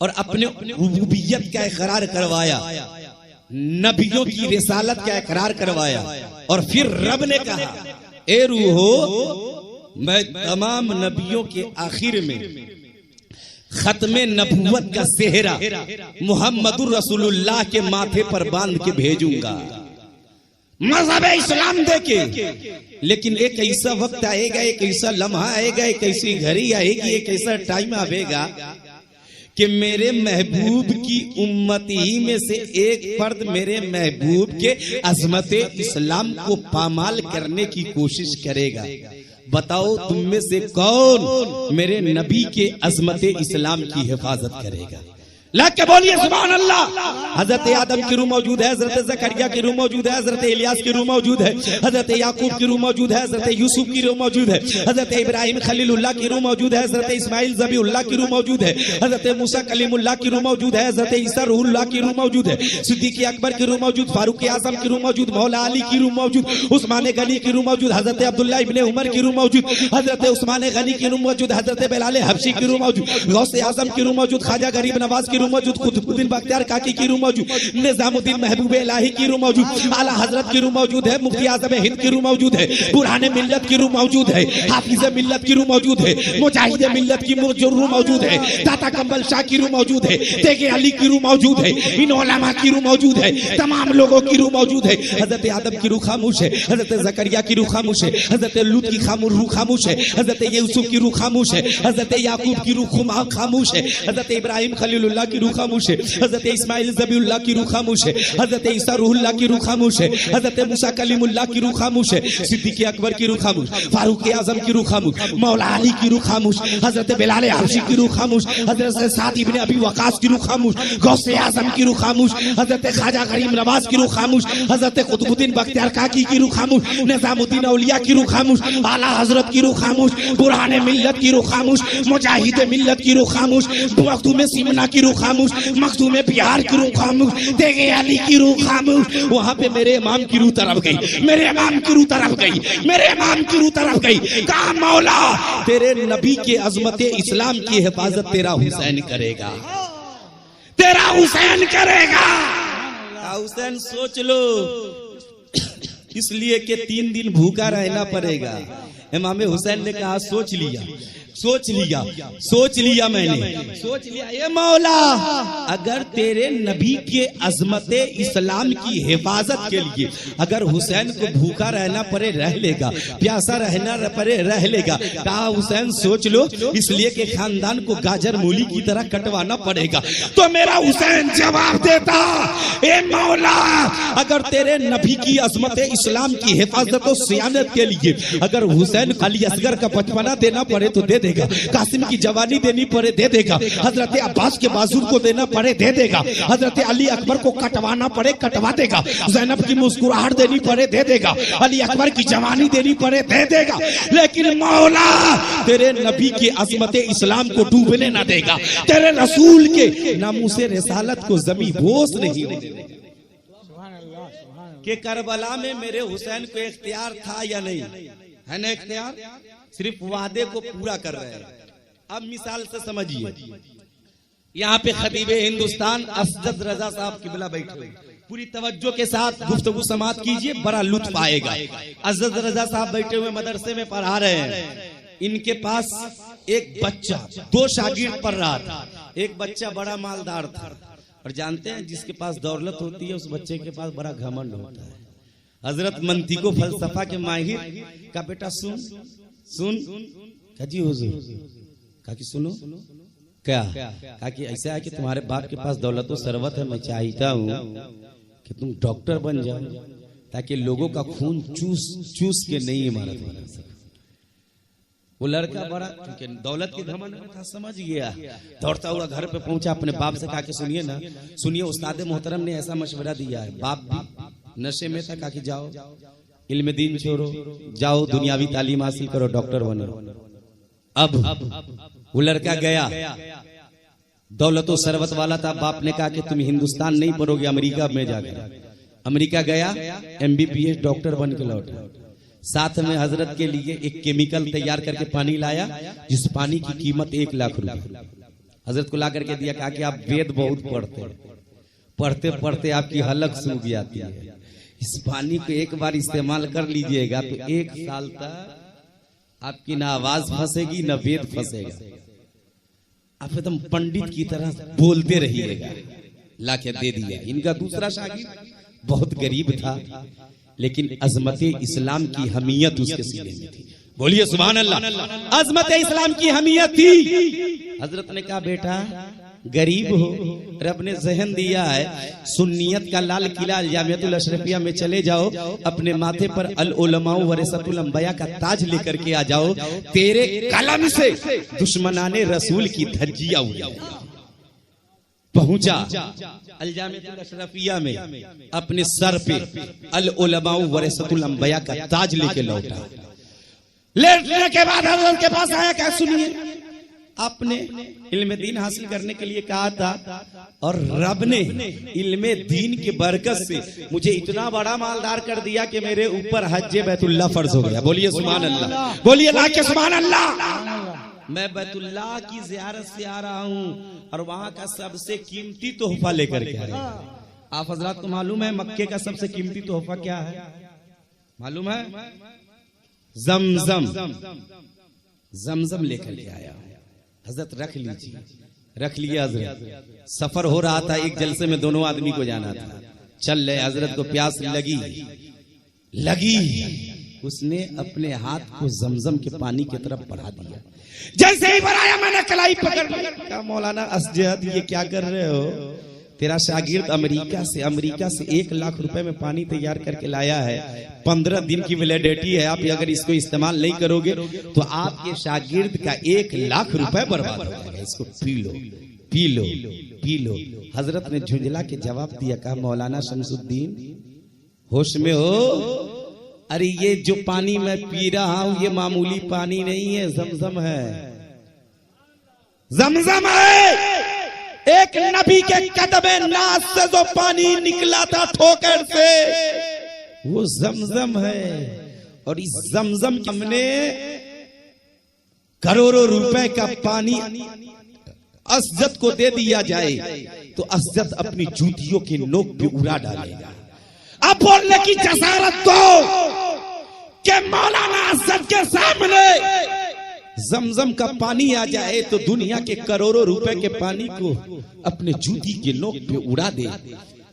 और अपने रुबूबियत का इकरार करवाया, नबियों की रिसालत का इकरार करवाया और फिर रब ने कहा ए रूहो मैं तमाम नबियों के आखिर में खत्मे नबुवत का सेहरा मुहम्मदुर रसूलुल्लाह के माथे पर बांध के भेजूंगा मज़हब इस्लाम देके। लेकिन एक ऐसा वक्त आएगा, एक ऐसा लम्हा आएगा, एक ऐसी घड़ी आएगी, एक ऐसा टाइम आएगा कि मेरे महबूब की उम्मत ही में से एक फर्द मेरे महबूब के अजमत इस्लाम को पामाल करने की कोशिश करेगा। बताओ तुम में से कौन मेरे नबी के अजमत इस्लाम की हिफाजत करेगा? लग के बोलिए सुभान अल्लाह। हजरत आदम की रूह मौजूद है, हजरत जकरिया की रूह मौजूद है, हजरत इलियास की रूह मौजूद है, हजरत याकूब की रूह मौजूद है, हजरत यूसुफ की रूह मौजूद है, हजरत इब्राहिम खलीलुल्लाह की रूह मौजूद है, हजरत इस्माइल ज़बीउल्लाह की रूह मौजूद है, हजरत मूसा कलीमुल्लाह की रूह मौजूद है, हजरत ईसा रूहुल्लाह की रूह मौजूद है, सिद्दीक़ अकबर की रूह मौजूद, फारूक आज़म की रूह मौजूद, मौला अली की रूह मौजूद, उस्मान गनी की रूह मौजूद, हजरत अब्दुल्ला इब्ने उमर की रूह मौजूद, हजरत उस्मान गनी की रूह मौजूद, हजरत बिलाल हबशी की रूह मौजूद, गौसे आज़म की रूह मौजूद, ख्वाजा गरीब नवाज की रूह मौजूद, कुतुबुद्दीन बख्तियार काकी की रूह मौजूद, निजामुद्दीन महबूब इलाही की रूह मौजूद, आला हजरत की रूह मौजूद है, मुफ्ती आज़म हिंद की रूह मौजूद है, बुरहान मिल्लत की रूह मौजूद है, हाफिज मिल्लत की रूह मौजूद है, मुजाहिद मिल्लत की रूह मौजूद है, दाता कंबल शाह की रूह मौजूद है, तेगे अली की रूह मौजूद है, इन उलमा की रूह मौजूद है, तमाम लोगों की रूह मौजूद है। हजरत आदम की रूह खामोश है, हजरत जकरिया की रूह खामोश है, हजरत लूत की रूह खामोश है, हजरत यूसुफ की रूह खामोश है, हजरत याकूब की रूह खामोश है, हजरत इब्राहिम खलीलुल्लाह की रूह खामोश है, हजरत इस्माइल ज़बीउल्लाह की रूह खामोश है, हजरत ईसा रूहुल्लाह की रूह खामोश है, हजरत मूसा कलीमुल्लाह की रूह खामोश है, सिद्दीक़ अकबर की रूह खामोश, फारूक आज़म की रूह खामोश, मौला अली की रूह खामोश, हजरत बिलाल हबशी की रूह खामोश, हजरत साद इब्ने अबी वक़ास की रूह खामोश, गौसे आज़म की रूह खामोश, हजरत ख्वाजा गरीब नवाज की रूह खामोश, हजरत कुतुबुद्दीन बख्तियार काकी की रूह खामोश, निजामुद्दीन औलिया की रूह खामोश, आला हजरत की रूह खामोश, बुरहान मिल्लत की रूह खामोश, मुजाहिद मिल्लत की रूह खामोश, मखदूम सिमना की रूह खामोश, मखदूम बिहार की रूह खामोश, तेगे अली की रूह खामोश। वहां पे मेरे इमाम की रूह तरफ गई, मेरे इमाम की रूह तरफ गई, मेरे इमाम की रूह तरफ गई। कहा मौला तेरे नबी के अजमत इस्लाम की हिफाजत तेरा हुसैन करेगा, तेरा हुसैन करेगा। हुसैन सोच लो, इसलिए कि 3 दिन भूखा रहना पड़ेगा। इमाम हुसैन ने कहा सोच लिया, सोच लिया मैंने, सोच लिया ये मौला, अगर तेरे नबी के अजमत इस्लाम की हिफाजत के लिए अगर हुसैन को भूखा रहना पड़े रह लेगा, प्यासा रहना पड़े रह लेगा। कहा हुसैन सोच लो, इसलिए कि खानदान को गाजर मूली की तरह कटवाना पड़ेगा। तो मेरा हुसैन जवाब देता, ए मौला, अगर तेरे नबी की अजमत इस्लाम की हिफाजत और सियानत के लिए अगर हुसैन अली असगर का बचपना देना पड़े तो दे देगा, कासिम की जवानी देनी पड़े दे देगा, हजरत अब्बास के बाजुर को देना पड़े दे देगा, हजरत अली अकबर को कटवाना पड़े कटवा देगा, ज़ैनब की मुस्कुराहट देनी पड़े दे देगा, अली अकबर की जवानी देनी पड़े दे देगा। लेकिन मौला तेरे नबी की अजमत इस्लाम को डूबने ना देगा, तेरे रसूल के नामूसे रिसालत को जमी बोस नहीं होने देगा। कि करबला में मेरे हुसैन को इख्तियार था या नहीं है ना, इख्तियार सिर्फ वादे को पूरा कर रहे हैं। अब मिसाल से समझिए, यहाँ पे खतीब हिंदुस्तान असद रजा साहब किबला बैठे हुए, पूरी तवज्जो के साथ गुफ्तगू समात कीजिए, बड़ा लुत्फ आएगा। असद रजा साहब बैठे हुए मदरसे में पढ़ा रहे हैं, इनके पास एक बच्चा 2 शागिर्द पढ़ रहा था, एक बच्चा बड़ा मालदार था। और जानते हैं जिसके पास दौलत होती है उस बच्चे के पास बड़ा घमंड होता है। हजरत मंती को फलसफा के माहिर का बेटा सुन क्या जी हुजूर, कहा कि सुनो क्या, कहा कि ऐसा है कि तुम्हारे बाप के पास दौलत तो सरवत है, मैं चाहता हूँ कि तुम डॉक्टर बन जाओ ताकि लोगों का खून चूस के नई इमारत बना सके। वो लड़का बड़ा क्योंकि दौलत के घमंड में था, समझ गया, दौड़ता हुआ घर पे पहुंचा, अपने बाप से कहा कि सुनिए ना, सुनिए उस्ताद मोहतरम ने ऐसा मशवरा दिया है। बाप भी नशे में था, कहा कि जाओ इल्म दीन छोड़ो, जाओ दुनियावी तालीम हासिल करो, डॉक्टर बनो। अब वो लड़का गया, दौलत सरवत वाला था, बाप ने कहा कि तुम हिंदुस्तान नहीं पढ़ोगे, अमेरिका में जाकर। अमेरिका गया, MBBS डॉक्टर बन के लौटा। साथ में हजरत के लिए एक केमिकल तैयार करके पानी लाया, जिस पानी की कीमत 1 लाख रुपए हजरत को ला करके दिया। कहा कि आप वेद बहुत पढ़ते पढ़ते आपकी हलक सूख जाती है, इस पानी को एक बार इस्तेमाल कर लीजिएगा तो 1 साल तक आपकी ना आवाज फंसेगी ना वेद फंसेगा, आप एकदम पंडित की तरह बोलते रहिएगा। ला के दे दिया। इनका दूसरा शागिर्द बहुत गरीब था, लेकिन अजमत इस्लाम की हमीयत उसके सीने में थी। बोलिए सुभान अल्लाह। अजमत इस्लाम की हमीयत थी। हजरत ने कहा बेटा गरीब हो, रब ने जहन दिया है, सुन्नियत का लाल किला जामियतुल अशरफिया में चले जाओ, अपने माथे पर अल उलमाउ वरसतुल अंबिया का ताज लेकर के आ जाओ, तेरे कलम से दुश्मनाने रसूल की धज्जियां उड़ाओ। पहुंचा अल जामियतुल अशरफिया में, अपने सर पे अल उलमाउ वरसतुल अंबिया का ताज लेके लौटा। लेटने के बाद हजरत के पास आया, क्या सुनिए, आपने इल्म दीन हासिल करने के लिए कहा था और रब ने इल्म दीन की बरकत से मुझे इतना बड़ा मालदार कर दिया कि मेरे ऊपर हज्जे बैतुल्लाह फर्ज हो गया। बोलिए सुभान अल्लाह, बोलिए ला के सुभान अल्लाह। मैं बैतुल्लाह की ज़ियारत से आ रहा हूँ और वहाँ का सबसे कीमती तोहफा लेकर के आया। आप हजरात को मालूम है मक्के का सबसे कीमती तोहफा क्या है? मालूम है? जमजम लेकर के आया। हजरत रख लीजिए, रख लिया हजरत। सफर हो रहा था, एक जलसे में दोनों आदमी को जाना था, चल रहे। हजरत को प्यास लगी, उसने अपने हाथ को जमजम के पानी की तरफ बढ़ा दिया। जैसे ही बढ़ाया मैंने कलाई पकड़ ली। क्या मौलाना असजद ये क्या कर रहे हो? तेरा शागिर्द अमेरिका से 1 लाख रुपए में पानी तैयार करके लाया है, 15 दिन की वैलिडिटी है। आप अगर इसको इस्तेमाल नहीं करोगे तो आपके शागिर्द का 1 लाख रुपए बर्बाद हो जाएगा। इसको पी लो। हजरत ने झुंझला के जवाब दिया, कहा मौलाना शमसुद्दीन होश में हो? अरे ये जो पानी मैं पी रहा हूं ये मामूली पानी नहीं है, जमजम है। एक नबी के कदमे नाज से जो पानी निकला था ठोकर से, वो जमजम है। और इस जमजम हमने करोड़ों रुपए का पानी असजद को दे दिया जाए तो असजद अपनी जूतियों के नोक पे उड़ा डालेगा। अब बोलने की जसारत दो कि मौलाना असजद के सामने जमजम का पानी आ जाए तो दुनिया के करोड़ों रुपए के पानी को अपने जूती के नोक पे उड़ा दे।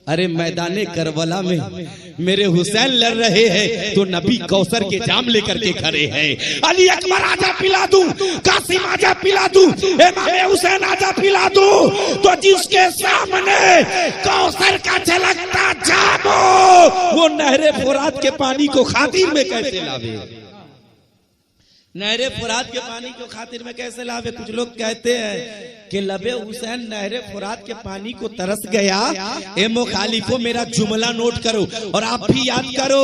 अरे मैदाने करबला में मेरे हुसैन लड़ रहे हैं तो नबी कौसर के जाम लेकर के खड़े हैं। अली अकबर आजा पिला दूं, कासिम आजा पिला दूं, इमाम हुसैन आजा पिला दूं, तो जिसके सामने कौसर का छलकता जाम हो वो नहरे फुरात के पानी को खातिर में कैसे लावे? नहरे फुरात के पानी को खातिर में कैसे लावे? कुछ लोग कहते हैं कि लबे हुसैन नहरे फुरात के पानी को तरस गया। ए मुखालिफो मेरा जुमला नोट करो और आप भी याद करो।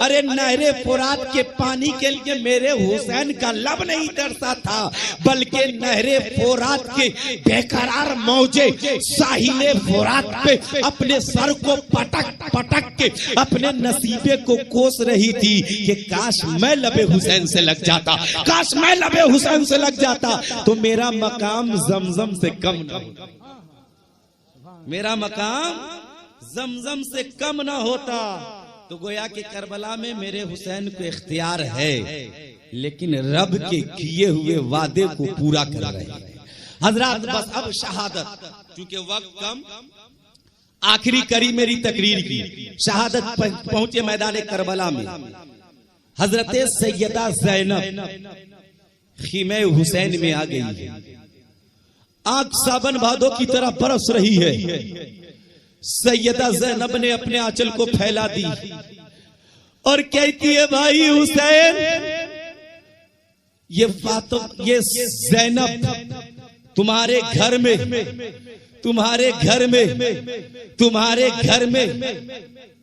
अरे नहरे फुरात के पानी के लिए मेरे हुसैन का लब नहीं तरसा था, बल्कि नहरे फुरात के बेकरार मौजे साहिले फुरात पे अपने सर को पटक पटक के अपने नसीबे को कोस रही थी कि काश मैं लबे हुसैन से लग जाता, काश मैं लबे हुसैन से लग जाता तो मेरा मकाम जमजम से कम न होता, मेरा मकाम जमजम से कम ना होता। तो गोया कि करबला में मेरे हुसैन को इख्तियार है, लेकिन रब के किए हुए वादे को पूरा कर रहे हैं हजरत। बस अब शहादत, क्योंकि वक्त कम, आखिरी करी मेरी तकरीर की। शहादत पहुंचे मैदान करबला में। हजरत सैयदा ज़ैनब खीमे हुसैन में आ गई है। आग सावन भादों की तरह बरस रही है। सैयदा ज़ैनब ने अपने आंचल को फैला दी और कहती है, भाई हुसैन, ये ज़ैनब तुम्हारे घर में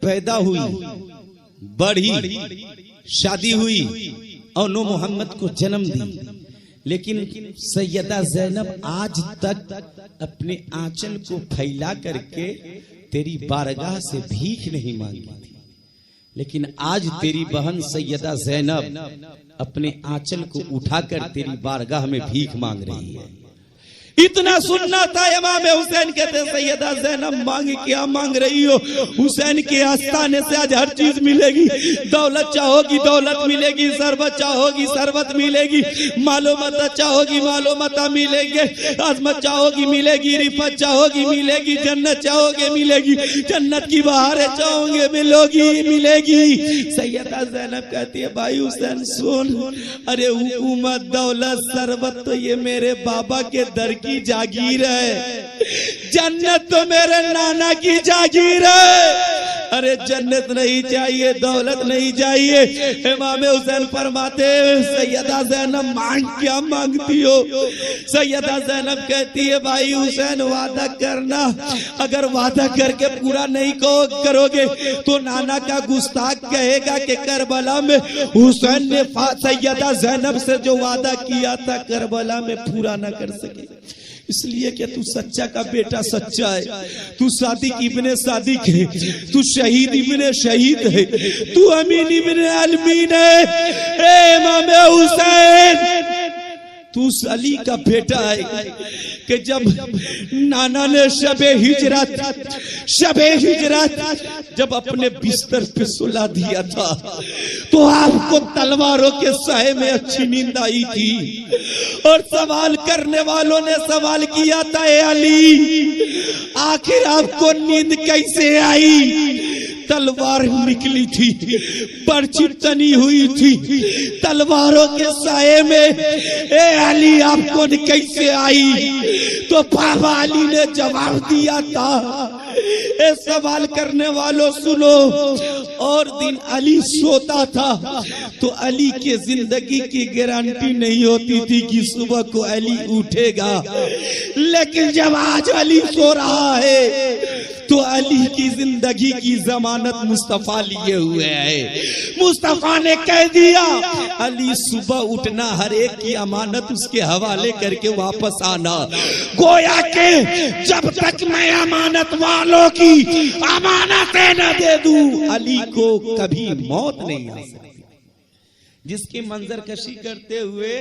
पैदा हुई, बढ़ी, शादी हुई और नो मोहम्मद को जन्म दी। लेकिन सैयदा ज़ैनब आज तक अपने आंचल को फैला करके तेरी बारगाह से भीख नहीं मांगी थी, लेकिन आज तेरी बहन सैयदा ज़ैनब अपने आंचल को उठाकर तेरी बारगाह में भीख मांग रही है। इतना सुनना था। इमाम हुसैन कहते, सैयदा ज़ैनब मांग क्या मांग रही हो? हुसैन के आस्थाने से आज हर चीज मिलेगी। दौलत चाहोगी दौलत मिलेगी, सरबत चाहोगी सरबत मिलेगी, मालो मता चाहोगी मालो मता मिलेंगे, अजमत चाहोगी मिलेगी, रिफत चाहोगी मिलेगी, जन्नत चाहोगे मिलेगी, जन्नत की बहारें चाहोगे मिलेगी। सैयदा ज़ैनब कहती है, भाई हुसैन सुन, अरे हुकूमत दौलत सरबत तो ये मेरे बाबा के दर की जागीर है, जन्नत तो मेरे नाना की जागीर है। अरे जन्नत नहीं चाहिए, दौलत नहीं चाहिए। इमाम हुसैन फरमाते, सैयदा ज़ैनब मांग क्या मांगती हो? सैयदा ज़ैनब कहती है, भाई हुसैन वादा करना, अगर वादा करके पूरा नहीं करोगे तो नाना का गुस्ताख कहेगा कि करबला में हुसैन ने सैयदा ज़ैनब से जो वादा किया था करबला में पूरा ना कर सके। इसलिए कि तू सच्चा का बेटा सच्चा है, तू सादिक इब्ने सादिक है, तू शहीद इब्ने शहीद है, तू अमीन इब्ने अलमीन है। इमाम हुसैन तू अली का बेटा है कि जब नाना ने शबे हिजरत जब अपने बिस्तर पे सुला दिया था तो आपको तलवारों के साए में अच्छी नींद आई थी और सवाल करने वालों ने सवाल किया था, ए अली आखिर आपको नींद कैसे आई? तलवार निकली थी, पर्ची तनी हुई थी तलवारों के साए में, ए अली आपको कैसे आई? तो बाबा अली ने जवाब दिया था, ए सवाल करने वालों सुनो, और दिन अली सोता था तो अली के जिंदगी की गारंटी नहीं होती थी कि सुबह को अली उठेगा, लेकिन जब आज अली सो रहा है तो अली की जिंदगी की जमानत मुस्तफा लिए हुए है। मुस्तफा ने कह दिया, अली सुबह उठना, हर एक की अमानत उसके हवाले करके वापस आना। गोया के जब तक मैं अमानत वालों की अमानतें न दे दूं, अली को कभी मौत नहीं आ सकती। जिसकी मंजर कशी करते हुए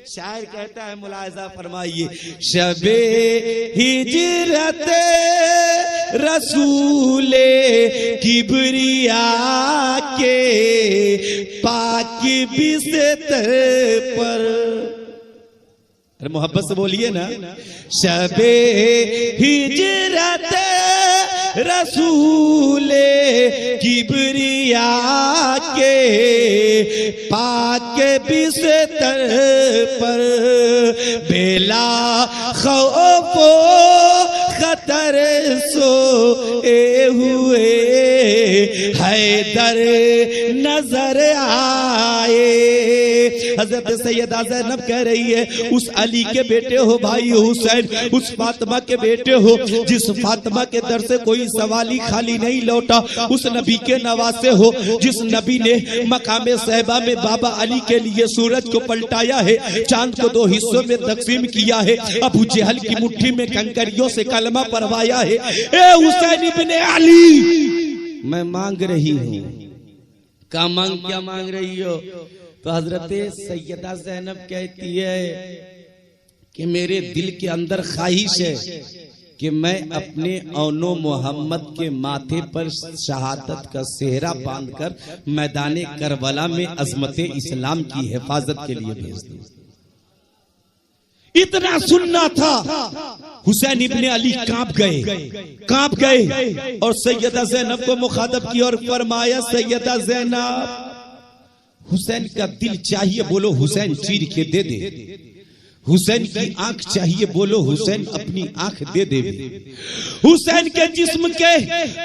शायर कहता है, मुलाहिजा फरमाइए, शबे हिजरत रसूले किबरिया के पाक बिस्तर पर अरे मोहब्बत से बोलिए ना। शबे हिजरत रसूले किबरिया के पाक बिस्तर पर बेला खौफो खतर सोए हुए हैदर नजर आए। हजरत सैयदा ज़ैनब कह रही है, उस अली के बेटे हो भाई हुसैन, उस फातिमा के बेटे हो जिस फातिमा के दर से कोई सवाली खाली नहीं लौटा, उस नबी के नवासे हो जिस नबी ने मकामे सहबा में बाबा अली के लिए सूरज को पलटाया है, चांद को 2 हिस्सों में तकसीम किया है, अबू जहल की मुट्ठी में कंकरियों से कलमा पढ़वाया है। ए हुसैन इब्ने अली, मैं मांग रही हूँ। क्या मांग रही हो? तो हजरत सैयदा ज़ैनब कहती है कि मेरे दिल के अंदर ख्वाहिश है कि मैं अपने औनो मोहम्मद के माथे पर शहादत का सेहरा बांधकर मैदाने करबला में अजमत इस्लाम की हिफाजत के लिए भेज दूं। इतना सुनना था, हुसैन इब्ने अली कांप गए और सैयदा ज़ैनब को मुखातब किया और फरमाया, सैयदा ज़ैनब, हुसैन का दिल चाहिए, बोलो हुसैन चीर के दे दे। हुसैन की आंख चाहिए, बोलो हुसैन अपनी आंख दे दे। हुसैन के जिस्म के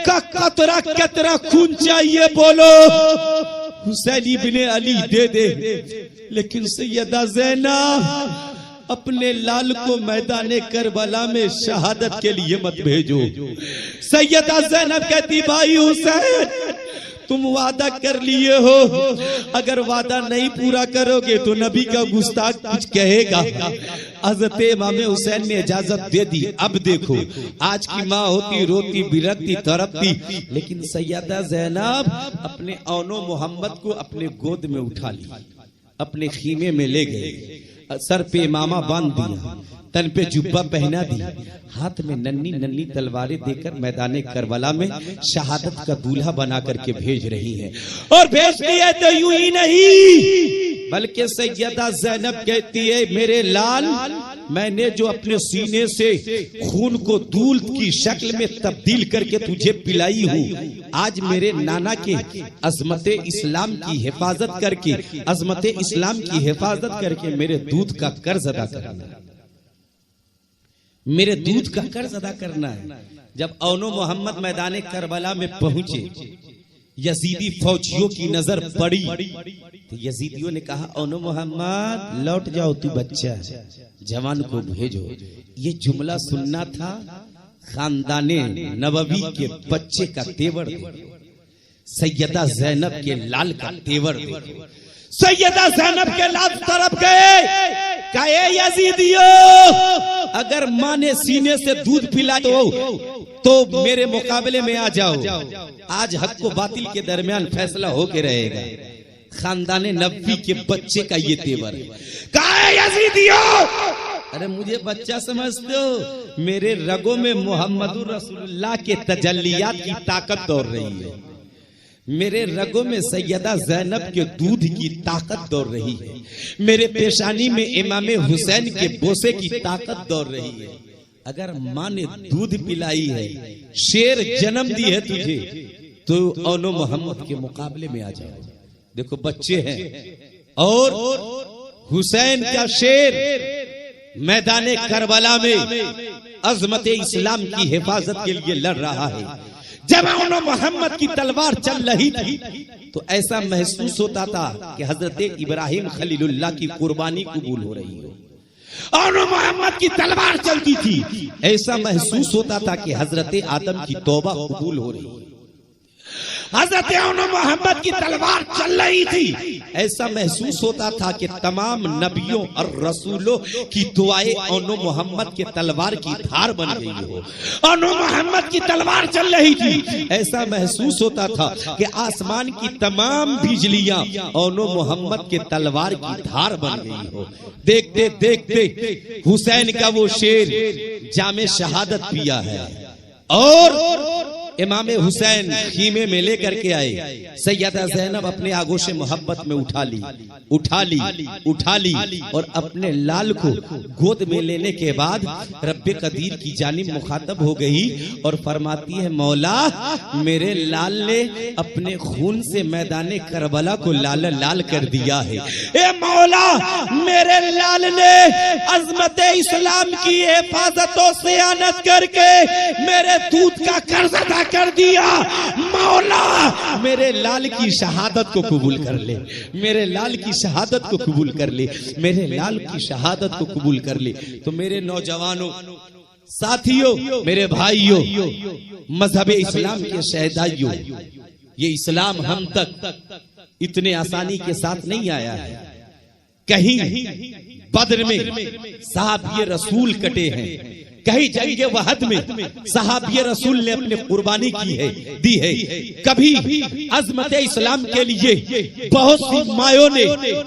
का कतरा कतरा खून चाहिए, बोलो हुसैन इब्ने अली दे दे। लेकिन सैयदा ज़ैनब, अपने लाल को मैदाने करबला में शहादत के लिए मत भेजो। सैयदा ज़ैनब कहती, भाई हुसैन, तुम वादा कर लिए हो, अगर वादा नहीं पूरा करोगे तो नबी का गुस्ताख कुछ कहेगा। हज़रत इमाम हुसैन ने इजाजत दे दी। अब देखो, आज की माँ होती रोती बिलखती तड़पती, लेकिन सैयदा ज़ैनब अपने औनो मोहम्मद को अपने गोद में उठा ली, अपने खीमे में ले गए, सर पे इमामा बांध दिया, तन पे जुब्बा पहना दी, हाथ में नन्ही नन्ही तलवारें देकर मैदाने करबला में शहादत का दूल्हा बना करके भेज रही है। और भेजती है तो यूं ही नहीं, बल्कि सैयदा ज़ैनब कहती है, मेरे लाल, मैंने जो अपने सीने से खून को दूध की शक्ल में तब्दील करके तुझे पिलाई हूँ, आज मेरे नाना के अजमत इस्लाम की हिफाजत करके, अजमत इस्लाम की हिफाजत करके मेरे दूध का कर्ज अदा करना, मेरे दूध का कर्ज अदा करना है। जब औनो मोहम्मद मैदाने करबला में पहुंचे, यजीदी फौजियों की नजर पड़ी तो यजीदियों ने कहा, औनो मोहम्मद लौट जाओ, तू बच्चा जवान को भेजो। ये जुमला सुनना था। खानदाने नबवी के बच्चे का तेवर देखो, सैयदा ज़ैनब के लाल का तेवर देखो। सैयदा ज़ैनब के लाल तरफ गए, कहे यजीदियों, अगर माँ ने सीने से दूध पिला तो मेरे मुकाबले में आ जाओ, आज हक को बातिल के दरमियान फैसला होके रहेगा। खानदाने नबवी के बच्चे का ये तेवर है। कहे यजीदियों, अरे मुझे बच्चा समझते हो? मेरे रगों में मोहम्मदुर रसूलुल्लाह के तजल्लियात की ताकत दौड़ रही है, मेरे रगों में सैयदा ज़ैनब के दूध की ताकत दौड़ रही है, मेरे पेशानी में इमाम हुसैन के बोसे की ताकत दौड़ रही है। अगर माँ ने दूध पिलाई है, शेर जन्म दी है तुझे, तो औनो मोहम्मद के मुकाबले में आ जाओ। देखो बच्चे हैं और हुसैन का शेर मैदाने करबला में अजमत इस्लाम की हिफाजत के लिए लड़ रहा है। जब औनो मोहम्मद की तलवार चल रही थी तो ऐसा महसूस होता था कि हजरत इब्राहिम खलीलुल्लाह की कुर्बानी कबूल हो रही हो। औनो मोहम्मद की तलवार चलती थी, ऐसा महसूस होता था कि हजरत आदम की तौबा कबूल हो रही है। हजरत औनो मोहम्मद की तलवार चल रही थी, ऐसा महसूस होता था कि तमाम नबियों और रसूलों की दुआएं औनो मोहम्मद के तलवार की धार बन गई हो। औनो मोहम्मद की तलवार चल रही थी, ऐसा महसूस होता था कि आसमान की तमाम बिजलियां औनो मोहम्मद के तलवार की धार बन गई हो। देखते देखते हुसैन का वो शेर जामे शहादत पिया है और इमाम हुसैन खीमे में लेकर के आए। सैयदा ज़ैनब अपने आगोश मोहब्बत में उठा ली और अपने लाल को गोद में लेने के बाद रब्बे कदीर की जानिब मुखातब हो गई और फरमाती है, मौला मेरे लाल ने अपने खून से मैदान करबला को लाल लाल कर दिया है। ए मौला मेरे लाल ने अजमत इस्लाम की हिफाजत और सियानत करके मेरे दूध का कर्ज अदा कर दिया। मौला मेरे लाल की शहादत को कबूल कर ले, मेरे लाल की शहादत को कबूल कर ले, मेरे लाल की शहादत को कबूल कर ले। तो मेरे नौजवानों, साथियों, मेरे भाइयों, मजहब इस्लाम के शहदाइयों, ये इस्लाम हम तक इतने आसानी के साथ नहीं आया है। कहीं बद्र में साहबिये रसूल कटे हैं, कहीं जंगे वहद में साहबिये रसूल ने अपनी कुर्बानी की है, दी है। कभी अजमत इस्लाम के लिए बहुत सी मायों ने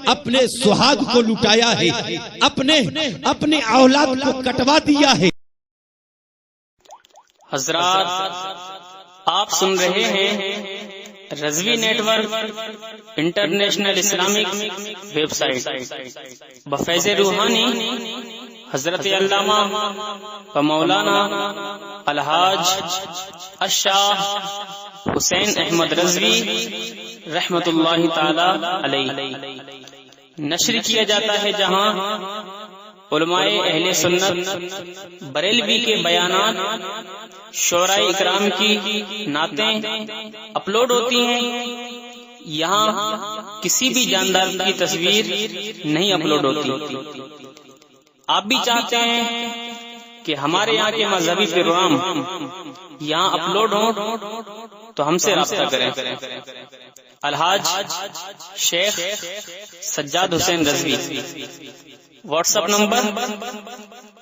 अपने सुहाग को लुटाया है, अपने औलाद को कटवा दिया है। हजरात, आप सुन रहे हैं Razvi network international Islamic website बफैज़ रूहानी हजरत अल्लामा व मौलाना अलहाज अशाह हुसैन अहमद रज़वी रहमतुल्लाहि ताला अलैहि नश्र किया जाता है, जहां उलमाए अहले सुन्नत बरेलवी के बयानात, शोराए इकराम की नातें अपलोड होती हैं। यहाँ किसी भी जानदार की तस्वीर नहीं अपलोड होती। आप भी चाहते हैं कि हमारे यहाँ के मजहबी प्रोग्राम यहाँ अपलोड हो तो हमसे राब्ता करें। Alhaj Sheikh Sajjad Hussain Razvi, WhatsApp number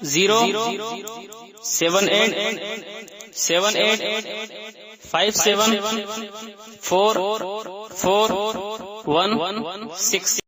0787857444116।